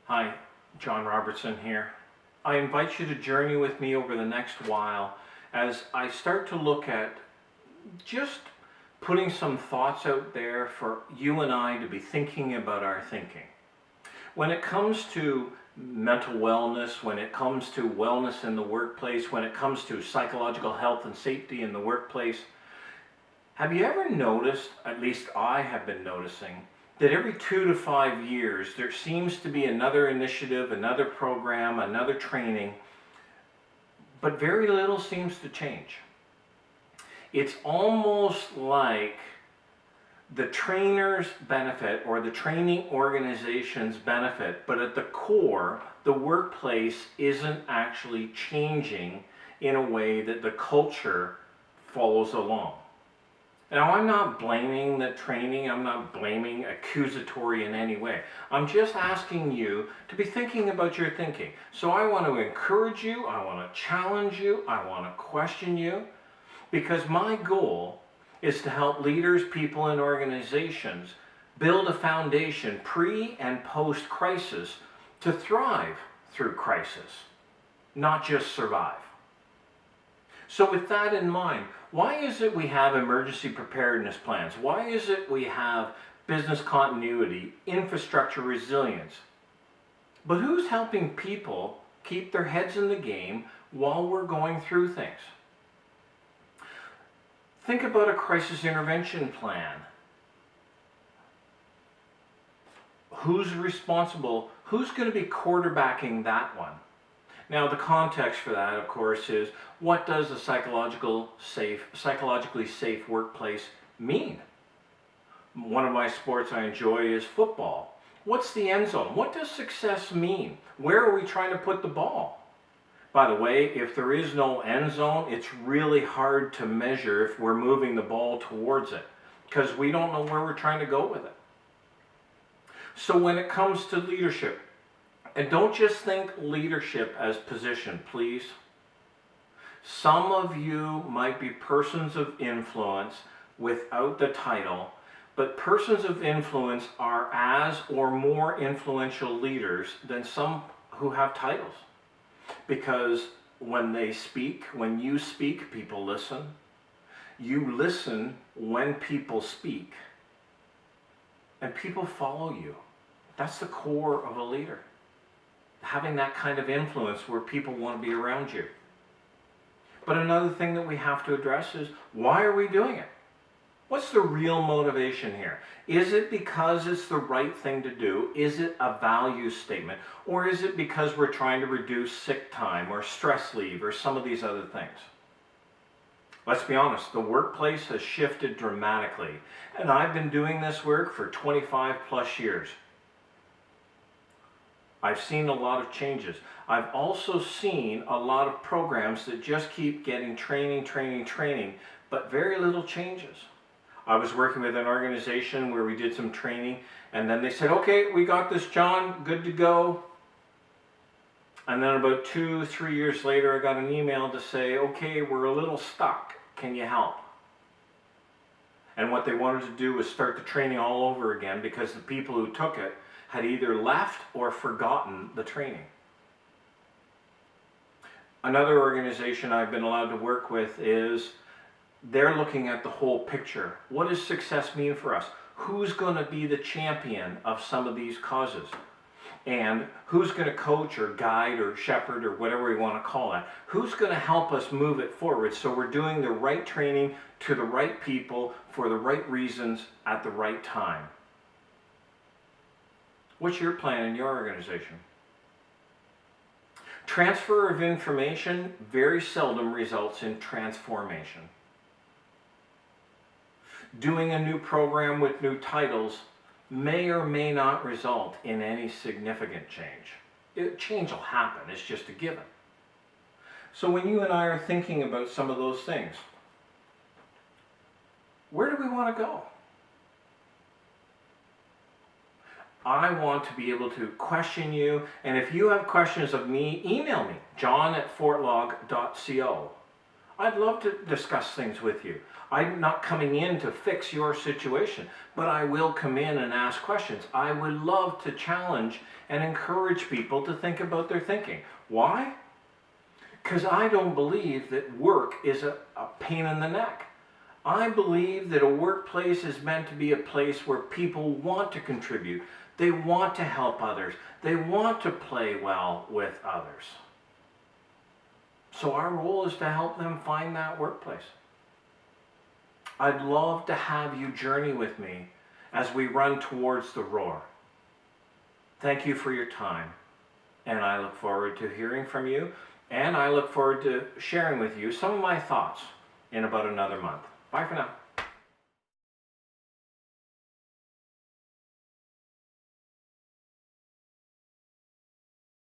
Hi, John Robertson here. I invite you to journey with me over the next while as I start to look at just putting some thoughts out there for you and I to be thinking about our thinking. When it comes to mental wellness, when it comes to wellness in the workplace, when it comes to psychological health and safety in the workplace, have you ever noticed, at least I have been noticing, that every 2 to 5 years there seems to be another initiative, another program, another training, but very little seems to change. It's almost like the trainers benefit or the training organizations benefit, but at the core, the workplace isn't actually changing in a way that the culture follows along. Now, I'm not blaming the training, I'm not blaming accusatory in any way. I'm just asking you to be thinking about your thinking. So I want to encourage you, I want to challenge you, I want to question you, because my goal is to help leaders, people, and organizations build a foundation pre and post crisis to thrive through crisis, not just survive. So with that in mind, why is it we have emergency preparedness plans? Why is it we have business continuity, infrastructure resilience? But who's helping people keep their heads in the game while we're going through things? Think about a crisis intervention plan. Who's responsible? Who's going to be quarterbacking that one? Now, the context for that, of course, is what does a psychologically safe workplace mean? One of my sports I enjoy is football. What's the end zone? What does success mean? Where are we trying to put the ball? By the way, if there is no end zone, it's really hard to measure if we're moving the ball towards it because we don't know where we're trying to go with it. So when it comes to leadership, and don't just think leadership as position, please. Some of you might be persons of influence without the title, but persons of influence are as or more influential leaders than some who have titles. Because when they speak, when you speak, people listen. You listen when people speak. And people follow you. That's the core of a leader. Having that kind of influence where people want to be around you. But another thing that we have to address is, why are we doing it? What's the real motivation here? Is it because it's the right thing to do? Is it a value statement? Or is it because we're trying to reduce sick time or stress leave or some of these other things? Let's be honest, the workplace has shifted dramatically. And I've been doing this work for 25 plus years. I've seen a lot of changes. I've also seen a lot of programs that just keep getting training, but very little changes. I was working with an organization where we did some training, and then they said, okay, we got this, John, good to go. And then about 2-3 years later, I got an email to say, okay, we're a little stuck. Can you help? And what they wanted to do was start the training all over again because the people who took it had either left or forgotten the training. Another organization I've been allowed to work with is they're looking at the whole picture. What does success mean for us? Who's going to be the champion of some of these causes? And who's going to coach or guide or shepherd or whatever we want to call it? Who's going to help us move it forward so we're doing the right training to the right people for the right reasons at the right time? What's your plan in your organization? Transfer of information very seldom results in transformation. Doing a new program with new titles may or may not result in any significant change. Change will happen, it's just a given. So when you and I are thinking about some of those things, where do we want to go? I want to be able to question you, and if you have questions of me, email me, john@fortlog.co. I'd love to discuss things with you. I'm not coming in to fix your situation, but I will come in and ask questions. I would love to challenge and encourage people to think about their thinking. Why? Because I don't believe that work is a pain in the neck. I believe that a workplace is meant to be a place where people want to contribute. They want to help others. They want to play well with others. So our role is to help them find that workplace. I'd love to have you journey with me as we run towards the roar. Thank you for your time, and I look forward to hearing from you, and I look forward to sharing with you some of my thoughts in about another month. Bye for now.